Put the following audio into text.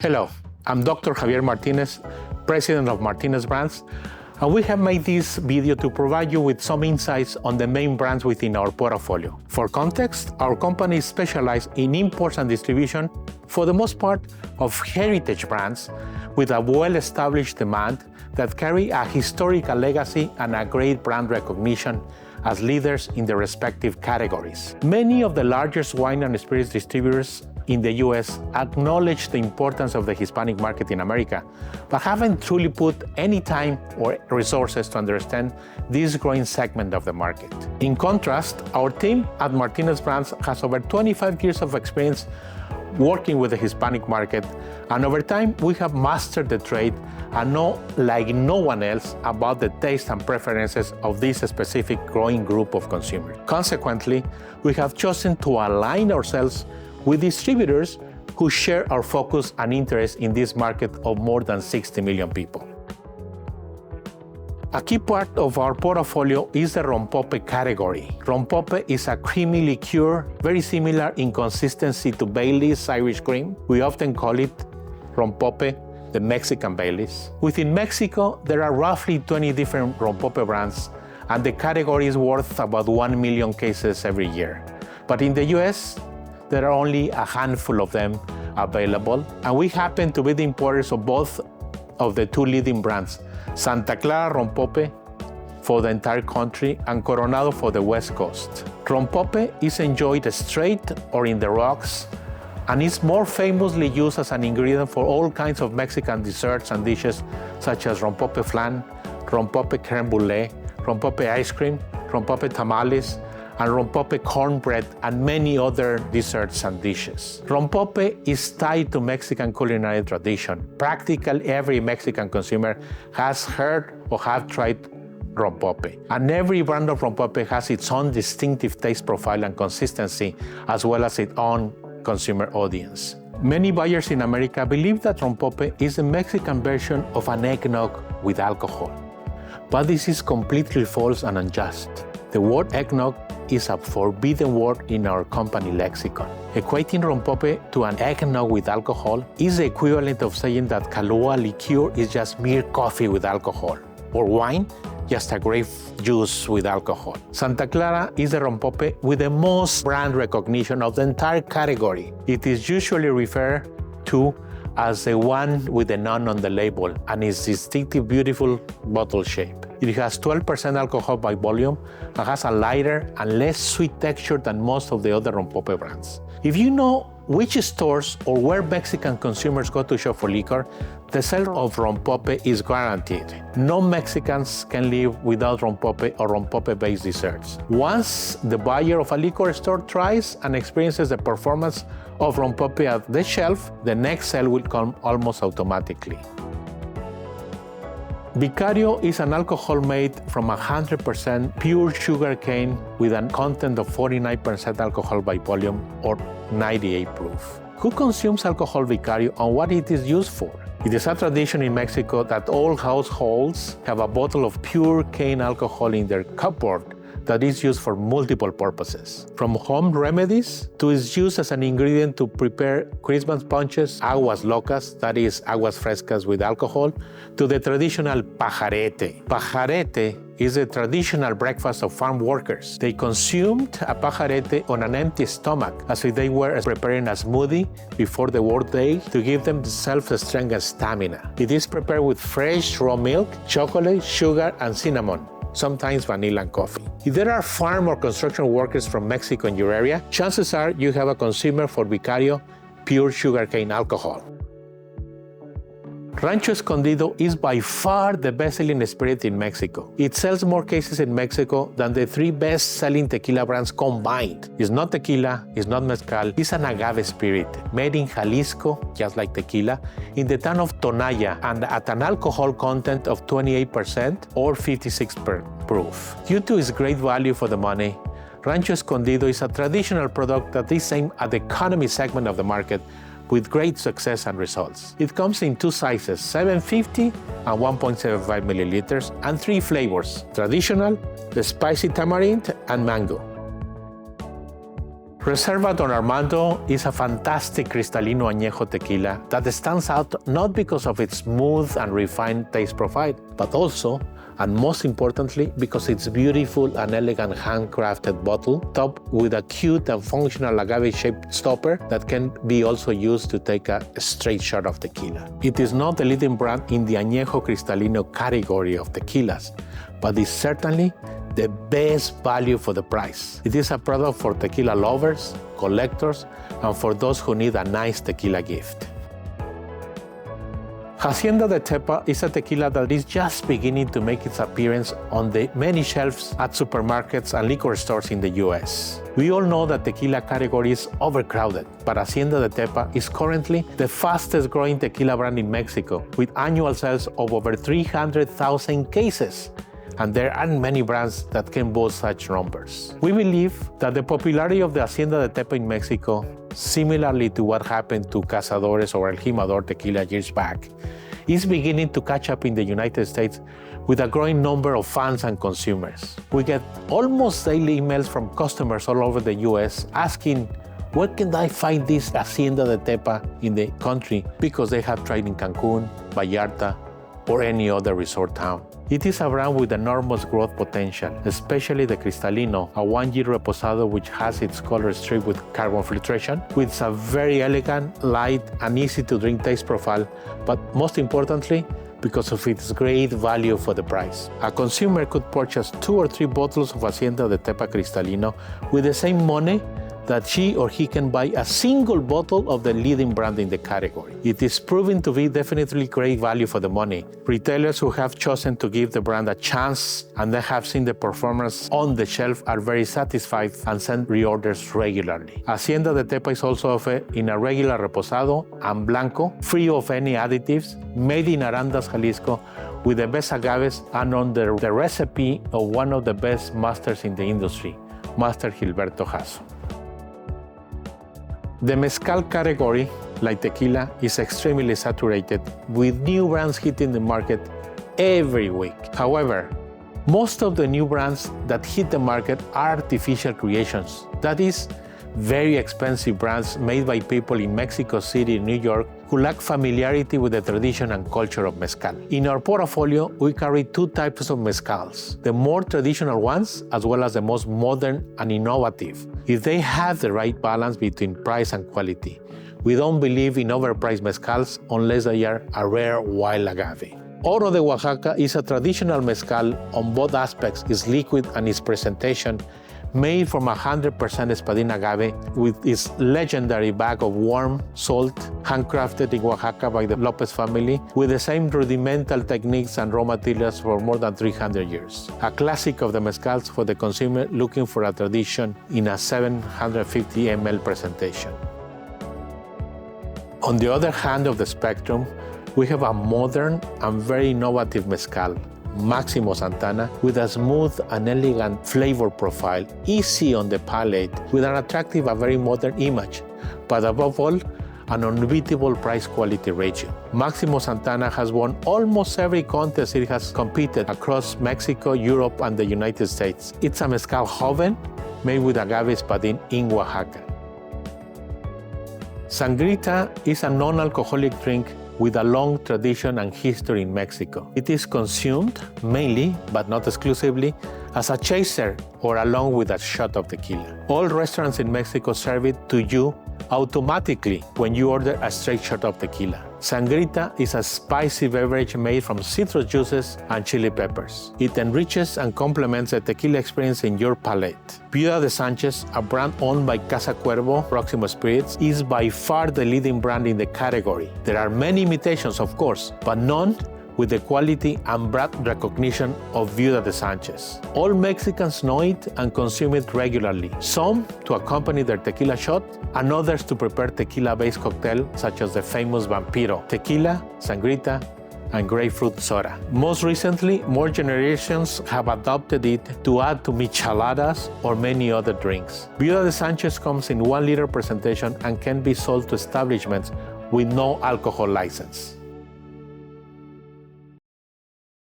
Hello, I'm Dr. Javier Martinez, President of Martinez Brands, and we have made this video to provide you with some insights on the main brands within our portfolio. For context, our company is specialized in imports and distribution, for the most part, of heritage brands with a well-established demand that carry a historical legacy and a great brand recognition as leaders in their respective categories. Many of the largest wine and spirits distributors in the US acknowledge the importance of the Hispanic market in America, but haven't truly put any time or resources to understand this growing segment of the market. In contrast, our team at Martinez Brands has over 25 years of experience working with the Hispanic market, and over time we have mastered the trade and know like no one else about the taste and preferences of this specific growing group of consumers. Consequently, we have chosen to align ourselves with distributors who share our focus and interest in this market of more than 60 million people. A key part of our portfolio is the Rompope category. Rompope is a creamy liqueur, very similar in consistency to Baileys Irish cream. We often call it Rompope, the Mexican Baileys. Within Mexico, there are roughly 20 different Rompope brands, and the category is worth about 1 million cases every year. But in the US, there are only a handful of them available, and we happen to be the importers of both of the two leading brands, Santa Clara Rompope for the entire country and Coronado for the West Coast. Rompope is enjoyed straight or in the rocks, and is more famously used as an ingredient for all kinds of Mexican desserts and dishes such as Rompope flan, Rompope creme brulee, Rompope ice cream, Rompope tamales, and Rompope cornbread, and many other desserts and dishes. Rompope is tied to Mexican culinary tradition. Practically every Mexican consumer has heard or have tried Rompope. And every brand of Rompope has its own distinctive taste profile and consistency, as well as its own consumer audience. Many buyers in America believe that Rompope is the Mexican version of an eggnog with alcohol. But this is completely false and unjust. The word eggnog is a forbidden word in our company lexicon. Equating Rompope to an eggnog with alcohol is the equivalent of saying that Kahlua liqueur is just mere coffee with alcohol, or wine, just a grape juice with alcohol. Santa Clara is the Rompope with the most brand recognition of the entire category. It is usually referred to as the one with the nun on the label and its distinctive, beautiful bottle shape. It has 12% alcohol by volume and has a lighter and less sweet texture than most of the other Rompope brands. If you know which stores or where Mexican consumers go to shop for liquor, the sale of Rompope is guaranteed. No Mexicans can live without Rompope or Rompope-based desserts. Once the buyer of a liquor store tries and experiences the performance of Rompope at the shelf, the next sale will come almost automatically. Vicario is an alcohol made from 100% pure sugar cane with a content of 49% alcohol by volume or 98 proof. Who consumes alcohol Vicario and what it is used for? It is a tradition in Mexico that all households have a bottle of pure cane alcohol in their cupboard that is used for multiple purposes. From home remedies to its use as an ingredient to prepare Christmas punches, aguas locas, that is aguas frescas with alcohol, to the traditional pajarete. Pajarete is a traditional breakfast of farm workers. They consumed a pajarete on an empty stomach as if they were preparing a smoothie before the workday to give them the self-strength and stamina. It is prepared with fresh raw milk, chocolate, sugar, and cinnamon, sometimes vanilla and coffee. If there are farm or construction workers from Mexico in your area, chances are you have a consumer for Vicario pure sugarcane alcohol. Rancho Escondido is by far the best-selling spirit in Mexico. It sells more cases in Mexico than the 3 best-selling tequila brands combined. It's not tequila, it's not mezcal, it's an agave spirit made in Jalisco, just like tequila, in the town of Tonaya, and at an alcohol content of 28% or 56% proof. Due to its great value for the money, Rancho Escondido is a traditional product that is aimed at the economy segment of the market with great success and results. It comes in 2 sizes, 750 and 1.75 milliliters, and 3 flavors, traditional, the spicy tamarind, and mango. Reserva Don Armando is a fantastic Cristalino Añejo tequila that stands out not because of its smooth and refined taste profile, but also, and most importantly, because it's beautiful and elegant handcrafted bottle topped with a cute and functional agave-shaped stopper that can be also used to take a straight shot of tequila. It is not the leading brand in the Añejo Cristalino category of tequilas, but is certainly the best value for the price. It is a product for tequila lovers, collectors, and for those who need a nice tequila gift. Hacienda de Tepa is a tequila that is just beginning to make its appearance on the many shelves at supermarkets and liquor stores in the US. We all know that tequila category is overcrowded, but Hacienda de Tepa is currently the fastest growing tequila brand in Mexico, with annual sales of over 300,000 cases. And there aren't many brands that can boast such numbers. We believe that the popularity of the Hacienda de Tepa in Mexico, similarly to what happened to Cazadores or El Jimador tequila years back, is beginning to catch up in the United States with a growing number of fans and consumers. We get almost daily emails from customers all over the US asking, where can I find this Hacienda de Tepa in the country? Because they have tried in Cancun, Vallarta, or any other resort town. It is a brand with enormous growth potential, especially the Cristalino, a one-year reposado which has its color stripped with carbon filtration, with a very elegant, light, and easy-to-drink taste profile, but most importantly, because of its great value for the price. A consumer could purchase 2 or 3 bottles of Hacienda de Tepa Cristalino with the same money that she or he can buy a single bottle of the leading brand in the category. It is proven to be definitely great value for the money. Retailers who have chosen to give the brand a chance and they have seen the performance on the shelf are very satisfied and send reorders regularly. Hacienda de Tepa is also offered in a regular reposado and blanco, free of any additives, made in Arandas, Jalisco, with the best agaves and under the recipe of one of the best masters in the industry, Master Gilberto Jasso. The mezcal category, like tequila, is extremely saturated, with new brands hitting the market every week. However, most of the new brands that hit the market are artificial creations. That is, very expensive brands made by people in Mexico City, New York, who lack familiarity with the tradition and culture of mezcal. In our portfolio, we carry 2 types of mezcals, the more traditional ones, as well as the most modern and innovative, if they have the right balance between price and quality. We don't believe in overpriced mezcals unless they are a rare wild agave. Oro de Oaxaca is a traditional mezcal on both aspects, its liquid and its presentation, made from 100% espadín agave with its legendary bag of warm salt, handcrafted in Oaxaca by the Lopez family, with the same rudimental techniques and raw materials for more than 300 years. A classic of the mezcals for the consumer looking for a tradition in a 750 ml presentation. On the other hand of the spectrum, we have a modern and very innovative mezcal, Máximo Santana, with a smooth and elegant flavor profile, easy on the palate, with an attractive and very modern image, but above all, an unbeatable price-quality ratio. Máximo Santana has won almost every contest it has competed across Mexico, Europe, and the United States. It's a mezcal joven made with agave espadín in Oaxaca. Sangrita is a non-alcoholic drink with a long tradition and history in Mexico. It is consumed mainly, but not exclusively, as a chaser or along with a shot of tequila. All restaurants in Mexico serve it to you automatically when you order a straight shot of tequila. Sangrita is a spicy beverage made from citrus juices and chili peppers. It enriches and complements the tequila experience in your palate. Viuda de Sanchez, a brand owned by Casa Cuervo, Proximo Spirits, is by far the leading brand in the category. There are many imitations, of course, but none with the quality and brand recognition of Viuda de Sanchez. All Mexicans know it and consume it regularly, some to accompany their tequila shot, and others to prepare tequila-based cocktails such as the famous Vampiro, tequila, sangrita, and grapefruit soda. Most recently, more generations have adopted it to add to micheladas or many other drinks. Viuda de Sanchez comes in 1 liter presentation and can be sold to establishments with no alcohol license.